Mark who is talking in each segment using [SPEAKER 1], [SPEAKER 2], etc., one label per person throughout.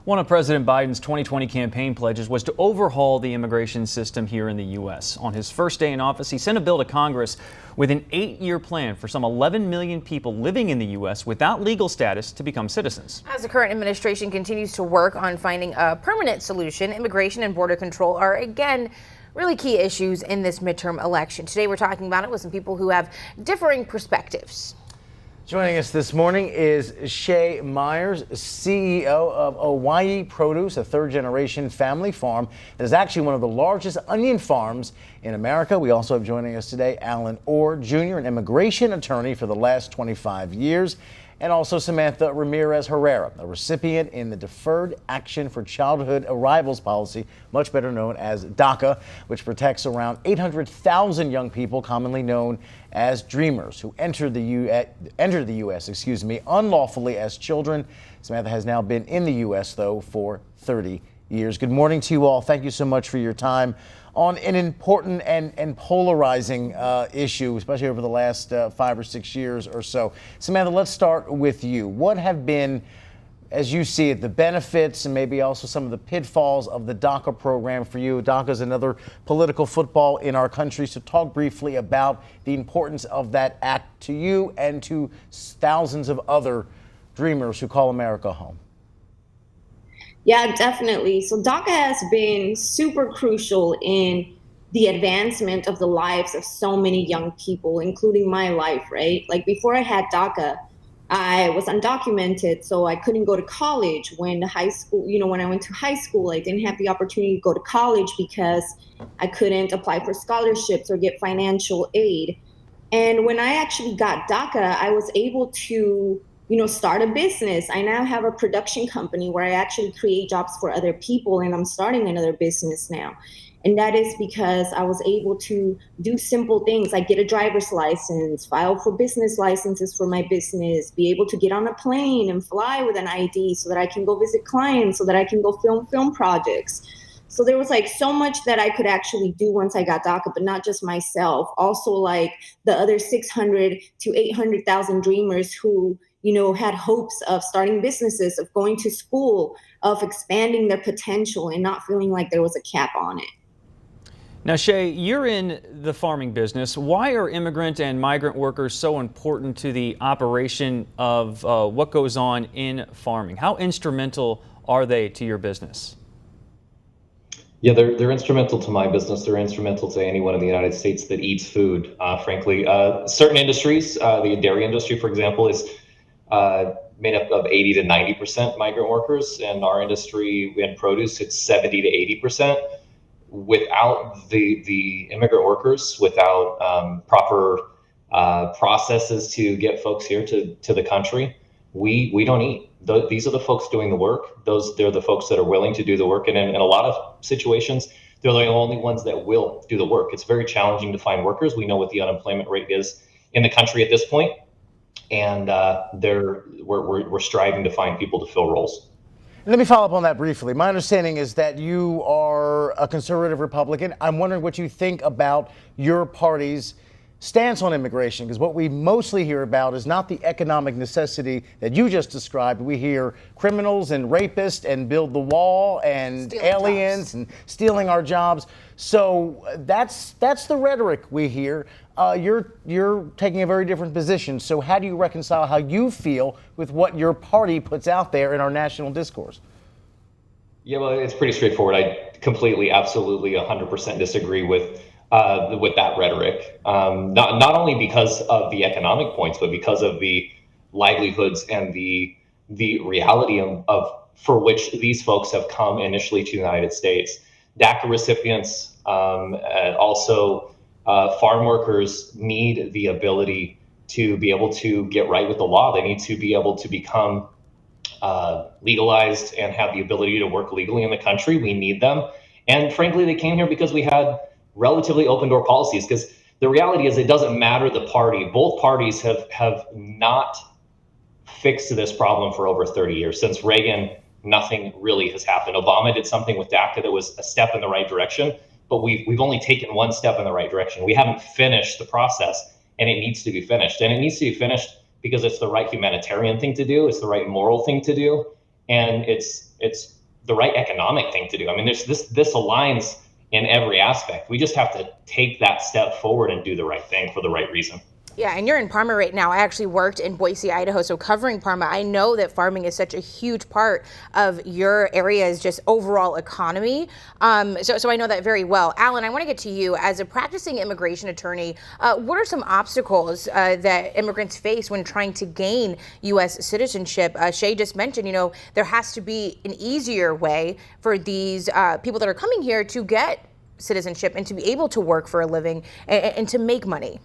[SPEAKER 1] One of President Biden's 2020 campaign pledges was to overhaul the immigration system here in the U.S. On his first day in office, he sent a bill to Congress with an 8-year plan for some 11 million people living in the U.S. without legal status to become citizens.
[SPEAKER 2] As the current administration continues to work on finding a permanent solution, immigration and border control are again really key issues in this midterm election. Today we're talking about it with some people who have differing perspectives.
[SPEAKER 3] Joining us this morning is Shay Myers, CEO of Owyhee Produce, a third-generation family farm that is actually one of the largest onion farms in America. We also have joining us today Allen Orr, Jr., an immigration attorney for the last 25 years, and also Samantha Ramirez-Herrera, a recipient in the Deferred Action for Childhood Arrivals policy, much better known as DACA, which protects around 800,000 young people, commonly known as Dreamers, who entered the U.S. unlawfully as children. Samantha has now been in the U.S., though, for 30 years. Good morning to you all. Thank you so much for your time on an important and polarizing issue, especially over the last 5 or 6 years or so. Samantha, let's start with you. What have been, as you see it, the benefits and maybe also some of the pitfalls of the DACA program for you? DACA is another political football in our country, so talk briefly about the importance of that act to you and to thousands of other dreamers who call America home.
[SPEAKER 4] Yeah, definitely. So DACA has been super crucial in the advancement of the lives of so many young people, including my life, right? Like before I had DACA, I was undocumented, so I couldn't go to college. When I went to high school, I didn't have the opportunity to go to college because I couldn't apply for scholarships or get financial aid. And when I actually got DACA, I was able to start a business. I now have a production company where I actually create jobs for other people, and I'm starting another business now. And that is because I was able to do simple things like get a driver's license, file for business licenses for my business, be able to get on a plane and fly with an ID so that I can go visit clients, so that I can go film projects. So there was so much that I could actually do once I got DACA, but not just myself, also like the other 600 to 800,000 dreamers who had hopes of starting businesses, of going to school, of expanding their potential and not feeling like there was a cap on it.
[SPEAKER 1] Now, Shay, you're in the farming business. Why are immigrant and migrant workers so important to the operation of what goes on in farming? How instrumental are they to your business?
[SPEAKER 5] Yeah, they're instrumental to my business. They're instrumental to anyone in the United States that eats food, frankly. Certain industries, the dairy industry, for example, is made up of 80 to 90% migrant workers. In our industry, in produce, it's 70 to 80%. Without the immigrant workers, without proper processes to get folks here to the country, we don't eat. These are the folks doing the work. They're the folks that are willing to do the work. And in a lot of situations, they're the only ones that will do the work. It's very challenging to find workers. We know what the unemployment rate is in the country at this point. And we're striving to find people to fill roles.
[SPEAKER 3] Let me follow up on that briefly. My understanding is that you are a conservative Republican. I'm wondering what you think about your party's stance on immigration, because what we mostly hear about is not the economic necessity that you just described. We hear criminals and rapists and build the wall and stealing aliens jobs. And stealing our jobs. So that's the rhetoric we hear. You're taking a very different position. So how do you reconcile how you feel with what your party puts out there in our national discourse?
[SPEAKER 5] Yeah, well, it's pretty straightforward. I completely, absolutely, 100% disagree with that rhetoric. Not only because of the economic points, but because of the livelihoods and the reality of for which these folks have come initially to the United States. DACA recipients, also farm workers need the ability to be able to get right with the law. They need to be able to become legalized and have the ability to work legally in the country. We need them. And frankly, they came here because we had relatively open door policies, because the reality is it doesn't matter the party. Both parties have not fixed this problem for over 30 years. Since Reagan, nothing really has happened. Obama did something with DACA that was a step in the right direction, but we've only taken one step in the right direction. We haven't finished the process, and it needs to be finished. And it needs to be finished because it's the right humanitarian thing to do. It's the right moral thing to do. and it's the right economic thing to do. I mean, this aligns in every aspect. We just have to take that step forward and do the right thing for the right reason.
[SPEAKER 2] Yeah, and you're in Parma right now. I actually worked in Boise, Idaho, so covering Parma, I know that farming is such a huge part of your area's just overall economy. So I know that very well. Allen, I want to get to you. As a practicing immigration attorney, what are some obstacles that immigrants face when trying to gain U.S. citizenship? Shay just mentioned, there has to be an easier way for these people that are coming here to get citizenship and to be able to work for a living and to make money.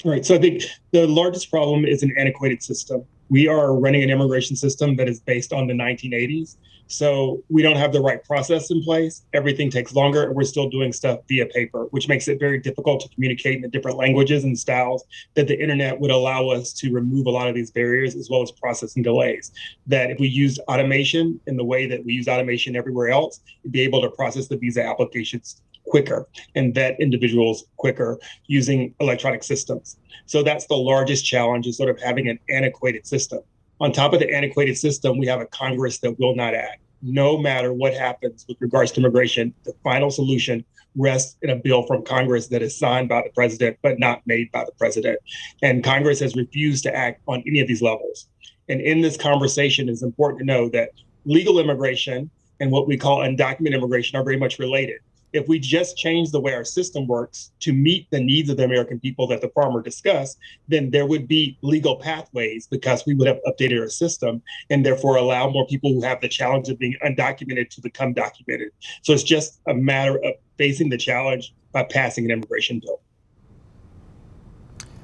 [SPEAKER 6] Right. So I think the largest problem is an antiquated system. We are running an immigration system that is based on the 1980s. So we don't have the right process in place. Everything takes longer, and we're still doing stuff via paper, which makes it very difficult to communicate in the different languages and styles that the internet would allow us to remove a lot of these barriers, as well as processing delays. That if we used automation in the way that we use automation everywhere else, we'd be able to process the visa applications quicker and vet individuals quicker using electronic systems. So that's the largest challenge, is sort of having an antiquated system. On top of the antiquated system, we have a Congress that will not act. No matter what happens with regards to immigration, the final solution rests in a bill from Congress that is signed by the president, but not made by the president. And Congress has refused to act on any of these levels. And in this conversation, it's important to know that legal immigration and what we call undocumented immigration are very much related. If we just change the way our system works to meet the needs of the American people that the farmer discussed, then there would be legal pathways, because we would have updated our system and therefore allow more people who have the challenge of being undocumented to become documented. So it's just a matter of facing the challenge by passing an immigration bill.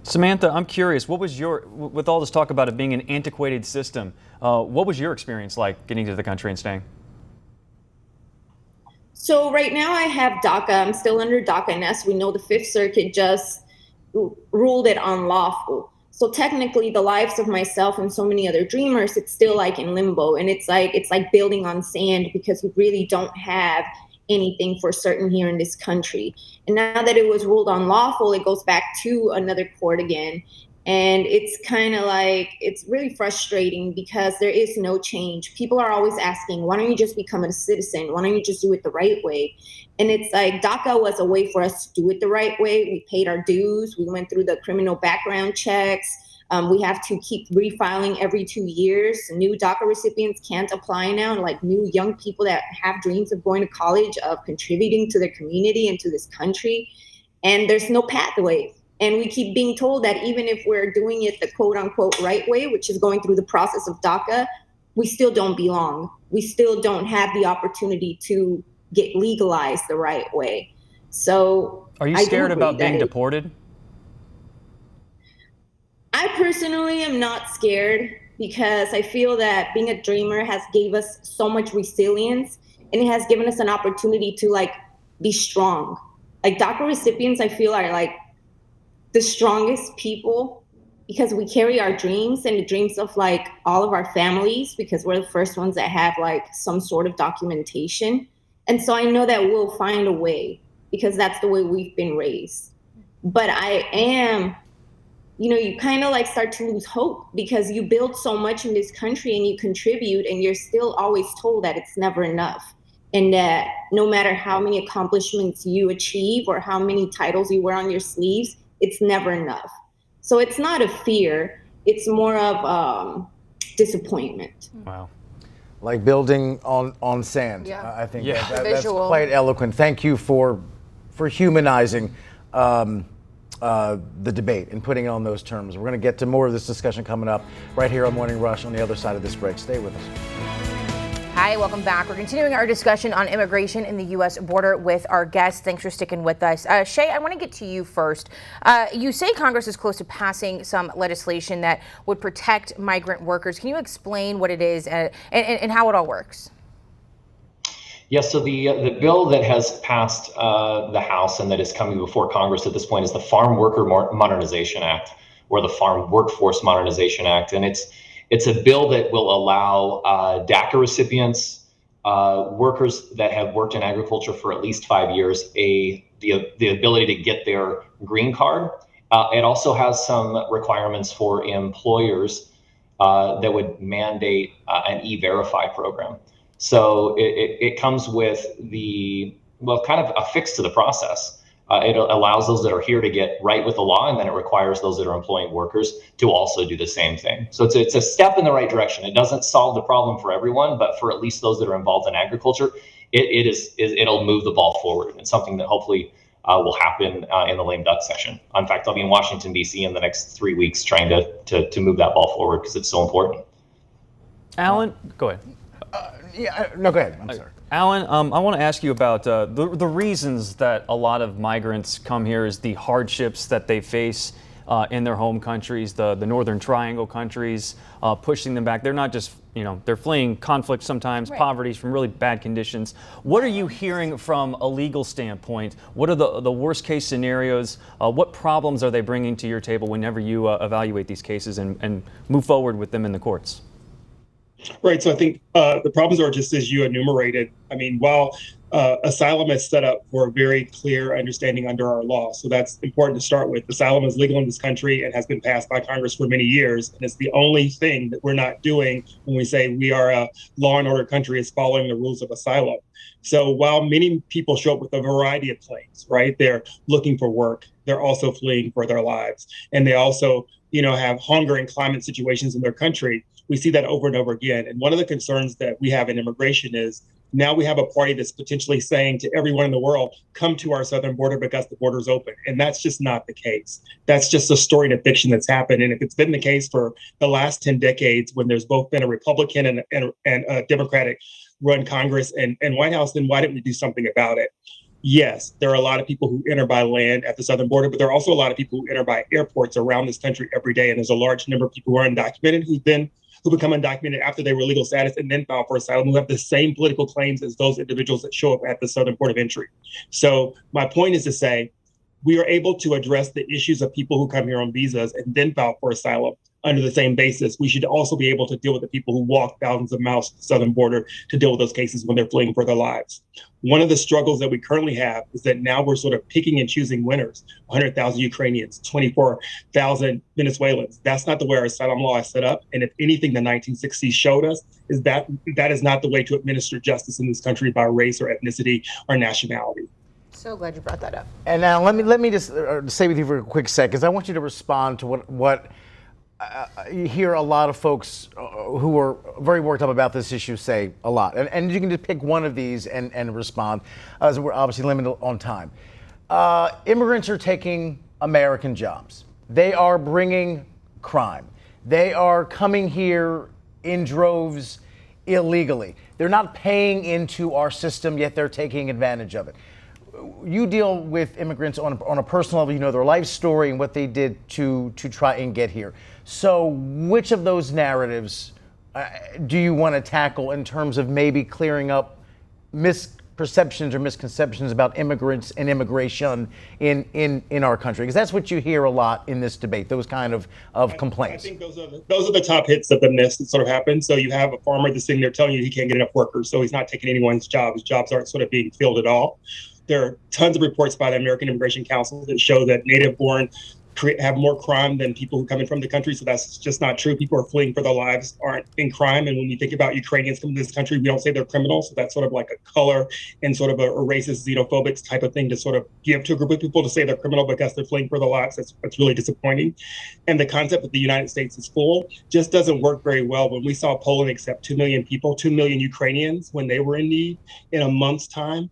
[SPEAKER 1] Samantha, I'm curious, with all this talk about it being an antiquated system, what was your experience like getting to the country and staying?
[SPEAKER 4] So right now I have DACA. I'm still under DACA, and as we know, the Fifth Circuit just ruled it unlawful. So technically, the lives of myself and so many other dreamers, it's still like in limbo, and it's like building on sand, because we really don't have anything for certain here in this country. And now that it was ruled unlawful, it goes back to another court again. And it's kind of like, it's really frustrating because there is no change. People are always asking, why don't you just become a citizen? Why don't you just do it the right way? And it's like, DACA was a way for us to do it the right way. We paid our dues. We went through the criminal background checks. We have to keep refiling every 2 years. New DACA recipients can't apply now, like new young people that have dreams of going to college, of contributing to their community and to this country. And there's no pathway. And we keep being told that even if we're doing it the quote unquote right way, which is going through the process of DACA, we still don't belong. We still don't have the opportunity to get legalized the right way. So
[SPEAKER 1] are you scared about being deported?
[SPEAKER 4] I personally am not scared, because I feel that being a dreamer has gave us so much resilience, and it has given us an opportunity to be strong. DACA recipients, I feel, are the strongest people, because we carry our dreams and the dreams of all of our families, because we're the first ones that have some sort of documentation. And so I know that we'll find a way, because that's the way we've been raised. But I am, you kind of start to lose hope, because you build so much in this country and you contribute, and you're still always told that it's never enough. And that no matter how many accomplishments you achieve or how many titles you wear on your sleeves, it's never enough. So it's not a fear, it's more of disappointment.
[SPEAKER 1] Wow.
[SPEAKER 3] Like building on sand.
[SPEAKER 2] Yeah.
[SPEAKER 3] I think
[SPEAKER 2] that's
[SPEAKER 3] quite eloquent. Thank you for humanizing the debate and putting it on those terms. We're going to get to more of this discussion coming up right here on Morning Rush on the other side of this break. Stay with us.
[SPEAKER 2] Hi, welcome back. We're continuing our discussion on immigration in the U.S. border with our guests. Thanks for sticking with us. Shay, I want to get to you first. You say Congress is close to passing some legislation that would protect migrant workers. Can you explain what it is and how it all works?
[SPEAKER 5] Yes, so the bill that has passed the House and that is coming before Congress at this point is the Farm Worker Modernization Act, or the Farm Workforce Modernization Act. And it's a bill that will allow DACA recipients, workers that have worked in agriculture for at least 5 years, the ability to get their green card. It also has some requirements for employers that would mandate an E-Verify program. So it comes with kind of a fix to the process. It allows those that are here to get right with the law, and then it requires those that are employing workers to also do the same thing. So it's a step in the right direction. It doesn't solve the problem for everyone, but for at least those that are involved in agriculture, it'll move the ball forward. It's something that hopefully will happen in the lame duck session. In fact, I'll be in Washington, D.C. in the next 3 weeks trying to move that ball forward because it's so important.
[SPEAKER 1] Alan, go ahead.
[SPEAKER 3] No, go ahead. I'm sorry.
[SPEAKER 1] Alan, I want to ask you about the reasons that a lot of migrants come here is the hardships that they face in their home countries, the Northern Triangle countries, pushing them back. They're not just, they're fleeing conflict sometimes, poverty from really bad conditions. What are you hearing from a legal standpoint? What are the worst case scenarios? What problems are they bringing to your table whenever you evaluate these cases and move forward with them in the courts?
[SPEAKER 6] Right. So I think the problems are just as you enumerated. I mean, while asylum is set up for a very clear understanding under our law. So that's important to start with. Asylum is legal in this country and has been passed by Congress for many years. And it's the only thing that we're not doing when we say we are a law and order country is following the rules of asylum. So while many people show up with a variety of claims, right, they're looking for work, they're also fleeing for their lives. And they also, have hunger and climate situations in their country. We see that over and over again. And one of the concerns that we have in immigration is now we have a party that's potentially saying to everyone in the world, come to our southern border because the border's open. And that's just not the case. That's just a story and a fiction that's happened. And if it's been the case for the last 10 decades, when there's both been a Republican and a Democratic run Congress and White House, then why didn't we do something about it? Yes, there are a lot of people who enter by land at the southern border, but there are also a lot of people who enter by airports around this country every day. And there's a large number of people who are undocumented who become undocumented after they were legal status and then file for asylum, who have the same political claims as those individuals that show up at the southern port of entry. So my point is to say, we are able to address the issues of people who come here on visas and then file for asylum under the same basis. We should also be able to deal with the people who walk thousands of miles to the southern border to deal with those cases when they're fleeing for their lives. One of the struggles that we currently have is that now we're sort of picking and choosing winners. 100,000 Ukrainians, 24,000 Venezuelans. That's not the way our asylum law is set up. And if anything the 1960s showed us is that is not the way to administer justice in this country by race or ethnicity or nationality.
[SPEAKER 2] So glad you brought that up.
[SPEAKER 3] And now let me just stay with you for a quick sec, because I want you to respond to what you hear a lot of folks who are very worked up about this issue say a lot. And you can just pick one of these and respond, as we're obviously limited on time. Immigrants are taking American jobs. They are bringing crime. They are coming here in droves illegally. They're not paying into our system, yet they're taking advantage of it. You deal with immigrants on a personal level. You know their life story and what they did to try and get here. So which of those narratives do you want to tackle in terms of maybe clearing up misperceptions or misconceptions about immigrants and immigration in our country? Because that's what you hear a lot in this debate, those kind of complaints.
[SPEAKER 6] I think those are the top hits of the myths that sort of happen. So you have a farmer that's sitting there telling you he can't get enough workers, so he's not taking anyone's job. His jobs aren't sort of being filled at all. There are tons of reports by the American Immigration Council that show that native-born have more crime than people who come in from the country. So that's just not true. People who are fleeing for their lives aren't in crime. And when we think about Ukrainians coming to this country, we don't say they're criminals. So that's sort of like a color and sort of a racist, xenophobic type of thing to sort of give to a group of people to say they're criminal because they're fleeing for their lives. That's really disappointing. And the concept that the United States is full just doesn't work very well. When we saw Poland accept 2 million people, 2 million Ukrainians when they were in need in a month's time,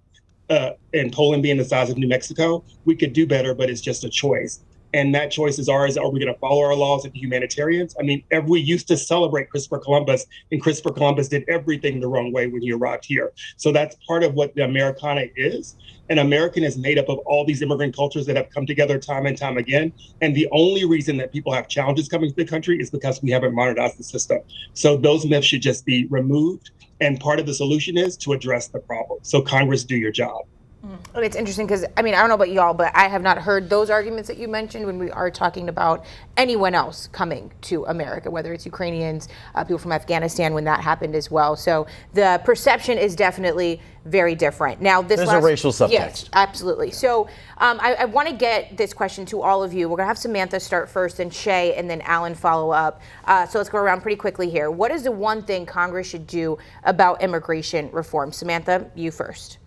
[SPEAKER 6] and Poland being the size of New Mexico, we could do better, but it's just a choice. And that choice is ours. Are we going to follow our laws and be humanitarians? I mean, we used to celebrate Christopher Columbus, and Christopher Columbus did everything the wrong way when he arrived here. So that's part of what the Americana is. An American is made up of all these immigrant cultures that have come together time and time again. And the only reason that people have challenges coming to the country is because we haven't modernized the system. So those myths should just be removed. And part of the solution is to address the problem. So Congress, do your job.
[SPEAKER 2] And it's interesting because, I mean, I don't know about y'all, but I have not heard those arguments that you mentioned when we are talking about anyone else coming to America, whether it's Ukrainians, people from Afghanistan when that happened as well. So the perception is definitely very different. Now, there's
[SPEAKER 3] a racial subtext.
[SPEAKER 2] Yes, absolutely. So I want to get this question to all of you. We're going to have Samantha start first, and Shay, and then Allen follow up. So let's go around pretty quickly here. What is the one thing Congress should do about immigration reform? Samantha, you first.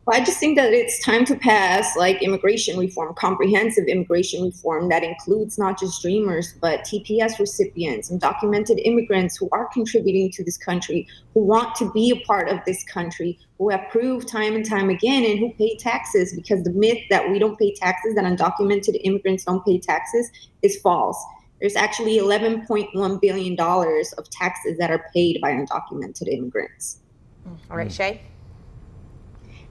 [SPEAKER 4] Well, I just think that it's time to pass like immigration reform, comprehensive immigration reform that includes not just Dreamers, but TPS recipients and documented immigrants who are contributing to this country, who want to be a part of this country, who have proved time and time again, and who pay taxes, because the myth that we don't pay taxes, that undocumented immigrants don't pay taxes, is false. There's actually $11.1 billion of taxes that are paid by undocumented immigrants.
[SPEAKER 2] All right, Shay?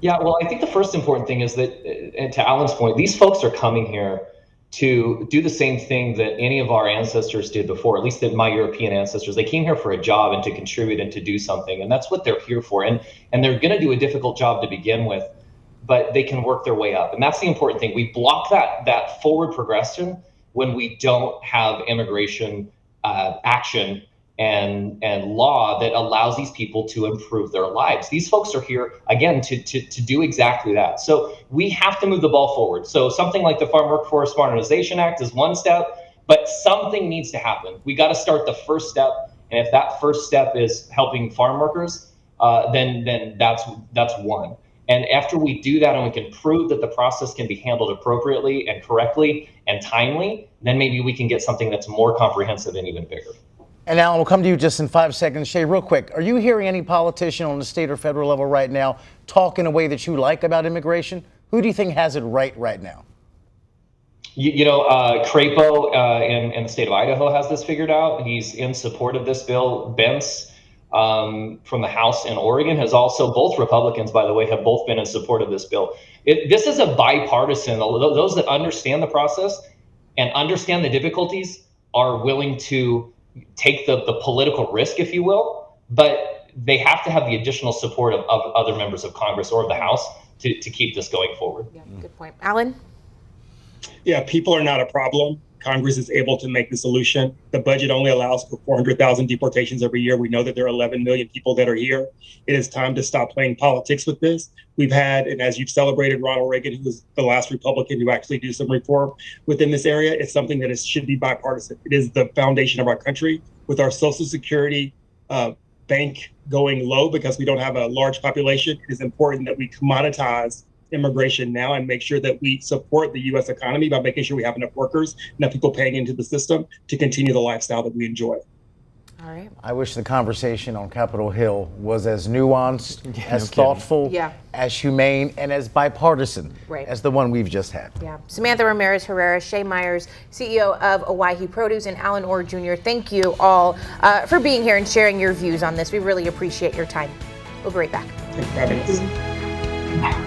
[SPEAKER 5] Yeah, well, I think the first important thing is that, and to Alan's point, these folks are coming here to do the same thing that any of our ancestors did before, at least that my European ancestors. They came here for a job and to contribute and to do something, and that's what they're here for. And they're going to do a difficult job to begin with, but they can work their way up. And that's the important thing. We block that forward progression when we don't have immigration action and law that allows these people to improve their lives. These folks are here, again, to do exactly that. So we have to move the ball forward. So something like the Farm Workforce Modernization Act is one step, but something needs to happen. We got to start the first step. And if that first step is helping farm workers, then that's one. And after we do that and we can prove that the process can be handled appropriately and correctly and timely, then maybe we can get something that's more comprehensive and even bigger.
[SPEAKER 3] And Alan, we'll come to you just in 5 seconds. Shay, real quick, are you hearing any politician on the state or federal level right now talk in a way that you like about immigration? Who do you think has it right now?
[SPEAKER 5] Crapo in the state of Idaho has this figured out. He's in support of this bill. Bentz from the House in Oregon has also, both Republicans, by the way, have both been in support of this bill. This is a bipartisan. Those that understand the process and understand the difficulties are willing to take the political risk, if you will, but they have to have the additional support of other members of Congress or of the House to keep this going forward.
[SPEAKER 2] Yeah, good point. Alan?
[SPEAKER 6] Yeah, people are not a problem. Congress is able to make the solution. The budget only allows for 400,000 deportations every year. We know that there are 11 million people that are here. It is time to stop playing politics with this. We've had, and as you've celebrated, Ronald Reagan, who was the last Republican to actually do some reform within this area. It's something that should be bipartisan. It is the foundation of our country. With our Social Security bank going low because we don't have a large population, it is important that we commoditize immigration now and make sure that we support the U.S. economy by making sure we have enough workers, enough people paying into the system to continue the lifestyle that we enjoy.
[SPEAKER 2] All right.
[SPEAKER 3] I wish the conversation on Capitol Hill was as nuanced, as thoughtful, as humane, and as bipartisan as the one we've just had.
[SPEAKER 2] Yeah. Samantha Ramirez-Herrera, Shay Myers, CEO of Owyhee Produce, and Allen Orr Jr., thank you all for being here and sharing your views on this. We really appreciate your time. We'll be right back.
[SPEAKER 6] Thanks for having us.